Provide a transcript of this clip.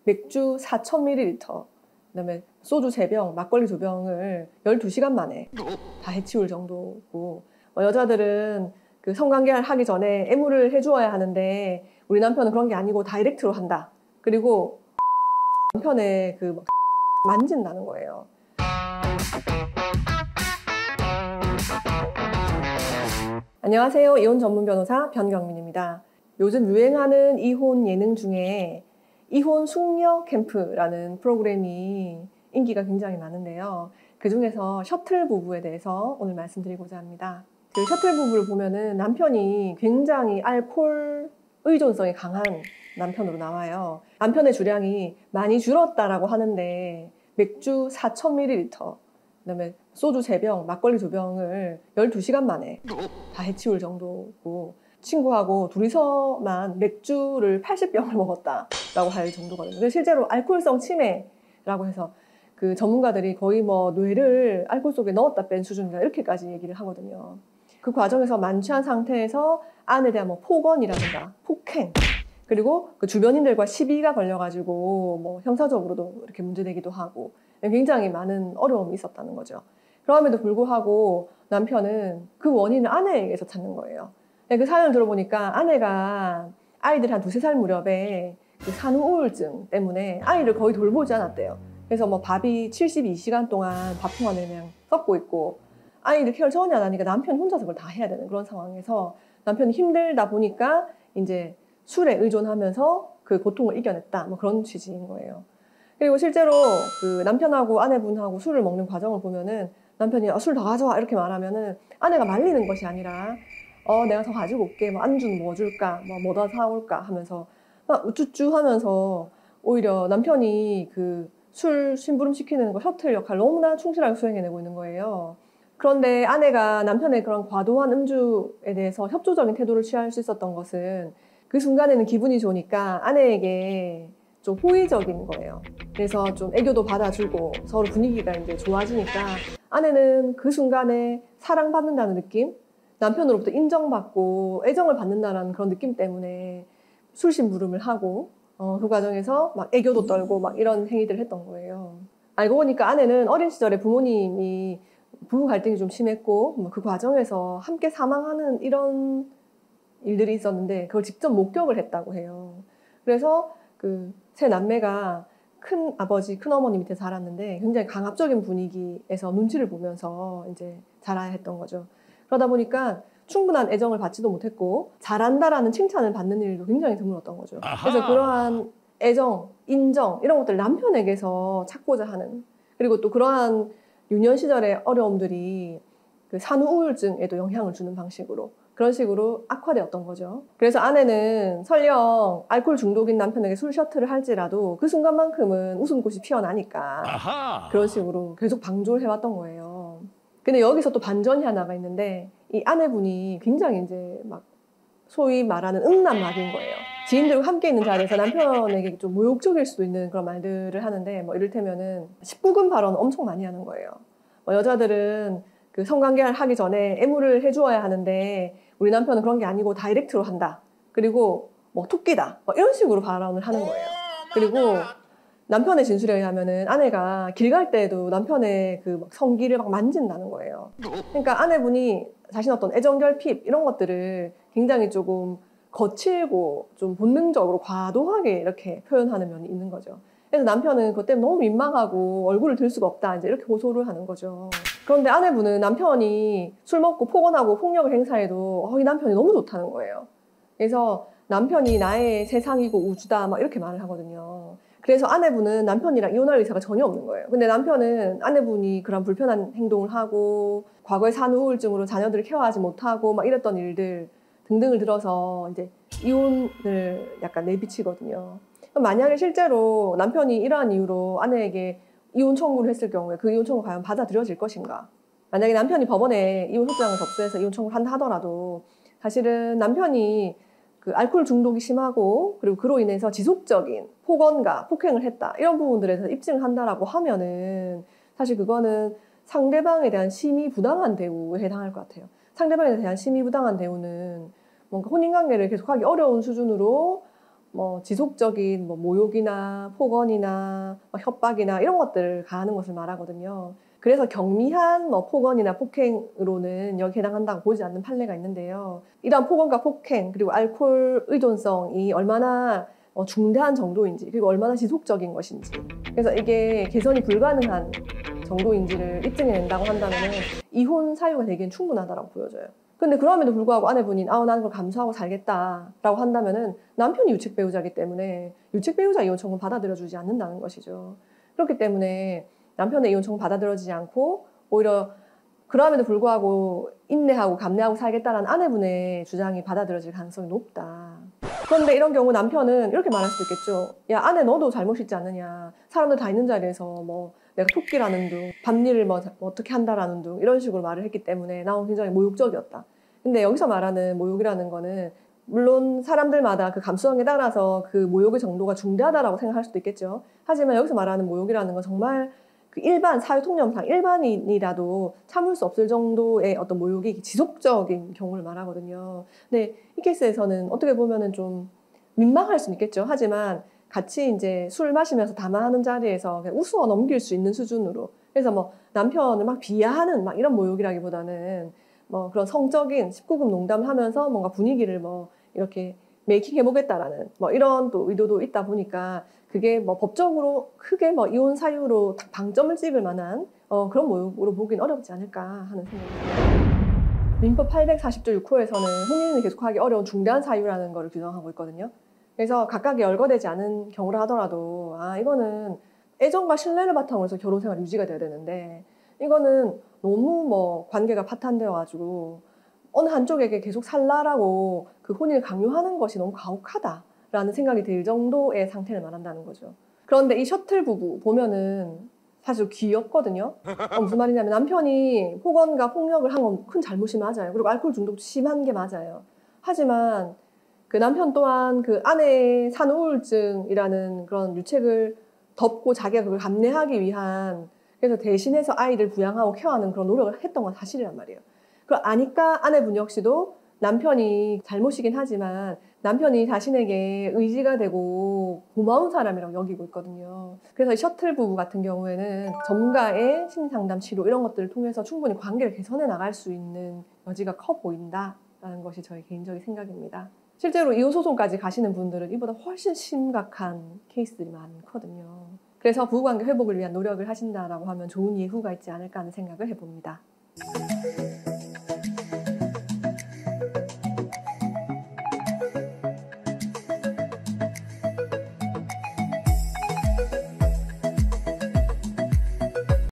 맥주 4,000ml, 그다음에 소주 3병, 막걸리 2병을 12시간 만에 다 해치울 정도고, 여자들은 그 성관계를 하기 전에 애무를 해주어야 하는데 우리 남편은 그런 게 아니고 다이렉트로 한다. 그리고 남편의 그 만진다는 거예요. 안녕하세요. 이혼 전문 변호사 변경민입니다. 요즘 유행하는 이혼 예능 중에 이혼 숙녀 캠프라는 프로그램이 인기가 굉장히 많은데요. 그 중에서 셔틀 부부에 대해서 오늘 말씀드리고자 합니다. 그 셔틀 부부를 보면은 남편이 굉장히 알코올 의존성이 강한 남편으로 나와요. 남편의 주량이 많이 줄었다라고 하는데 맥주 4,000ml, 그다음에 소주 3병, 막걸리 2병을 12시간 만에 다 해치울 정도고, 친구하고 둘이서만 맥주를 80병을 먹었다라고 할 정도거든요. 실제로 알코올성 치매라고 해서 그 전문가들이 거의 뭐 뇌를 알코올 속에 넣었다 뺀 수준이다 이렇게까지 얘기를 하거든요. 그 과정에서 만취한 상태에서 아내에 대한 뭐 폭언이라든가 폭행, 그리고 그 주변인들과 시비가 걸려가지고 뭐 형사적으로도 이렇게 문제되기도 하고 굉장히 많은 어려움이 있었다는 거죠. 그럼에도 불구하고 남편은 그 원인을 아내에게서 찾는 거예요. 그 사연을 들어보니까 아내가 아이들 한 2~3살 무렵에 그 산후 우울증 때문에 아이를 거의 돌보지 않았대요. 그래서 뭐 밥이 72시간 동안 밥통안에 그냥 썩고 있고, 아이들 케어를 전혀 안 하니까 남편이 혼자서 그걸 다 해야 되는 그런 상황에서 남편이 힘들다 보니까 이제 술에 의존하면서 그 고통을 이겨냈다, 뭐 그런 취지인 거예요. 그리고 실제로 그 남편하고 아내분하고 술을 먹는 과정을 보면은 남편이 술 더 가져와 이렇게 말하면은 아내가 말리는 것이 아니라 내가 더 가지고 올게, 뭐 안주는 뭐 줄까, 뭐 더 사올까 하면서 막 우쭈쭈 하면서 오히려 남편이 그 술 심부름 시키는 거 셔틀 역할을 너무나 충실하게 수행해내고 있는 거예요. 그런데 아내가 남편의 그런 과도한 음주에 대해서 협조적인 태도를 취할 수 있었던 것은 그 순간에는 기분이 좋으니까 아내에게 좀 호의적인 거예요. 그래서 좀 애교도 받아주고 서로 분위기가 이제 좋아지니까 아내는 그 순간에 사랑받는다는 느낌, 남편으로부터 인정받고 애정을 받는다는 그런 느낌 때문에 술심부름을 하고 그 과정에서 막 애교도 떨고 막 이런 행위들을 했던 거예요. 알고 보니까 아내는 어린 시절에 부모님이 부부 갈등이 좀 심했고 그 과정에서 함께 사망하는 이런 일들이 있었는데 그걸 직접 목격을 했다고 해요. 그래서 그 세 남매가 큰 아버지, 큰 어머니 밑에 자랐는데 굉장히 강압적인 분위기에서 눈치를 보면서 이제 자라야 했던 거죠. 그러다 보니까 충분한 애정을 받지도 못했고 잘한다라는 칭찬을 받는 일도 굉장히 드물었던 거죠. 그래서 그러한 애정, 인정 이런 것들 남편에게서 찾고자 하는, 그리고 또 그러한 유년 시절의 어려움들이 그 산후 우울증에도 영향을 주는 방식으로 그런 식으로 악화되었던 거죠. 그래서 아내는 설령 알코올 중독인 남편에게 술 셔틀을 할지라도 그 순간만큼은 웃음꽃이 피어나니까 그런 식으로 계속 방조를 해왔던 거예요. 근데 여기서 또 반전이 하나가 있는데 이 아내분이 굉장히 이제 막 소위 말하는 음란막인 거예요. 지인들과 함께 있는 자리에서 남편에게 좀 모욕적일 수도 있는 그런 말들을 하는데 뭐 이를테면은 19금 발언을 엄청 많이 하는 거예요. 여자들은 그 성관계를 하기 전에 애무를 해주어야 하는데 우리 남편은 그런 게 아니고 다이렉트로 한다. 그리고 뭐 토끼다. 뭐 이런 식으로 발언을 하는 거예요. 그리고 남편의 진술에 의하면은 아내가 길 갈 때에도 남편의 그 막 성기를 막 만진다는 거예요. 그러니까 아내분이 자신 어떤 애정 결핍 이런 것들을 굉장히 조금 거칠고 좀 본능적으로 과도하게 이렇게 표현하는 면이 있는 거죠. 그래서 남편은 그것 때문에 너무 민망하고 얼굴을 들 수가 없다 이제 이렇게 호소를 하는 거죠. 그런데 아내분은 남편이 술 먹고 폭언하고 폭력을 행사해도 이 남편이 너무 좋다는 거예요. 그래서 남편이 나의 세상이고 우주다 막 이렇게 말을 하거든요. 그래서 아내분은 남편이랑 이혼할 의사가 전혀 없는 거예요. 근데 남편은 아내분이 그런 불편한 행동을 하고 과거에 산후 우울증으로 자녀들을 케어하지 못하고 막 이랬던 일들 등등을 들어서 이제 이혼을 약간 내비치거든요. 그럼 만약에 실제로 남편이 이러한 이유로 아내에게 이혼 청구를 했을 경우에 그 이혼 청구가 과연 받아들여질 것인가? 만약에 남편이 법원에 이혼 소장을 접수해서 이혼 청구를 한다 하더라도 사실은 남편이 그 알코올 중독이 심하고 그리고 그로 인해서 지속적인 폭언과 폭행을 했다 이런 부분들에서 입증을 한다라고 하면은 사실 그거는 상대방에 대한 심히 부당한 대우에 해당할 것 같아요. 상대방에 대한 심히 부당한 대우는 뭔가 혼인관계를 계속하기 어려운 수준으로 뭐 지속적인 뭐 모욕이나 폭언이나 뭐 협박이나 이런 것들을 가하는 것을 말하거든요. 그래서 경미한 뭐 폭언이나 폭행으로는 여기에 해당한다고 보지 않는 판례가 있는데요. 이러한 폭언과 폭행 그리고 알코올 의존성이 얼마나 중대한 정도인지 그리고 얼마나 지속적인 것인지 그래서 이게 개선이 불가능한 정도인지를 입증해낸다고 한다면 이혼 사유가 되기엔 충분하다고 보여져요. 근데 그럼에도 불구하고 아내분이 나는 그걸 감수하고 살겠다라고 한다면은 남편이 유책 배우자이기 때문에 유책 배우자 이혼 청구 받아들여주지 않는다는 것이죠. 그렇기 때문에 남편의 이혼 청구 받아들여지지 않고 오히려 그럼에도 불구하고 인내하고 감내하고 살겠다라는 아내분의 주장이 받아들여질 가능성이 높다. 그런데 이런 경우 남편은 이렇게 말할 수도 있겠죠. 야, 아내 너도 잘못 있지 않느냐. 사람들 다 있는 자리에서 뭐 내가 토끼라는 둥, 밭일을 뭐 어떻게 한다라는 둥 이런 식으로 말을 했기 때문에 나는 굉장히 모욕적이었다. 근데 여기서 말하는 모욕이라는 거는 물론 사람들마다 그 감수성에 따라서 그 모욕의 정도가 중대하다라고 생각할 수도 있겠죠. 하지만 여기서 말하는 모욕이라는 건 정말 그 일반 사회 통념상 일반인이라도 참을 수 없을 정도의 어떤 모욕이 지속적인 경우를 말하거든요. 근데 이 케이스에서는 어떻게 보면은 좀 민망할 수는 있겠죠. 하지만 같이 이제 술 마시면서 담화하는 자리에서 그냥 우스워 넘길 수 있는 수준으로. 그래서 뭐 남편을 막 비하하는 막 이런 모욕이라기보다는 뭐 그런 성적인 19금 농담을 하면서 뭔가 분위기를 뭐 이렇게 메이킹 해보겠다라는 뭐 이런 또 의도도 있다 보니까 그게 뭐 법적으로 크게 뭐 이혼 사유로 방점을 찍을 만한 그런 모욕으로 보긴 어렵지 않을까 하는 생각이 듭니다. 민법 840조 6호에서는 혼인을 계속하기 어려운 중대한 사유라는 것을 규정하고 있거든요. 그래서 각각이 열거되지 않은 경우라 하더라도 이거는 애정과 신뢰를 바탕으로 해서 결혼생활 유지가 돼야 되는데 이거는 너무 뭐 관계가 파탄되어 가지고 어느 한쪽에게 계속 살라라고 그 혼인을 강요하는 것이 너무 가혹하다라는 생각이 들 정도의 상태를 말한다는 거죠. 그런데 이 셔틀 부부 보면은 사실 귀엽거든요. 무슨 말이냐면 남편이 폭언과 폭력을 한 건 큰 잘못이 맞아요. 그리고 알코올 중독도 심한 게 맞아요. 하지만 그 남편 또한 그 아내의 산후우울증이라는 그런 유책을 덮고 자기가 그걸 감내하기 위한 그래서 대신해서 아이를 부양하고 케어하는 그런 노력을 했던 건 사실이란 말이에요. 그걸 아니까 아내분 역시도 남편이 잘못이긴 하지만 남편이 자신에게 의지가 되고 고마운 사람이라고 여기고 있거든요. 그래서 이 셔틀 부부 같은 경우에는 전문가의 심리상담 치료 이런 것들을 통해서 충분히 관계를 개선해 나갈 수 있는 여지가 커 보인다라는 것이 저희 개인적인 생각입니다. 실제로 이혼 소송까지 가시는 분들은 이보다 훨씬 심각한 케이스들이 많거든요. 그래서 부부관계 회복을 위한 노력을 하신다라고 하면 좋은 예후가 있지 않을까 하는 생각을 해봅니다.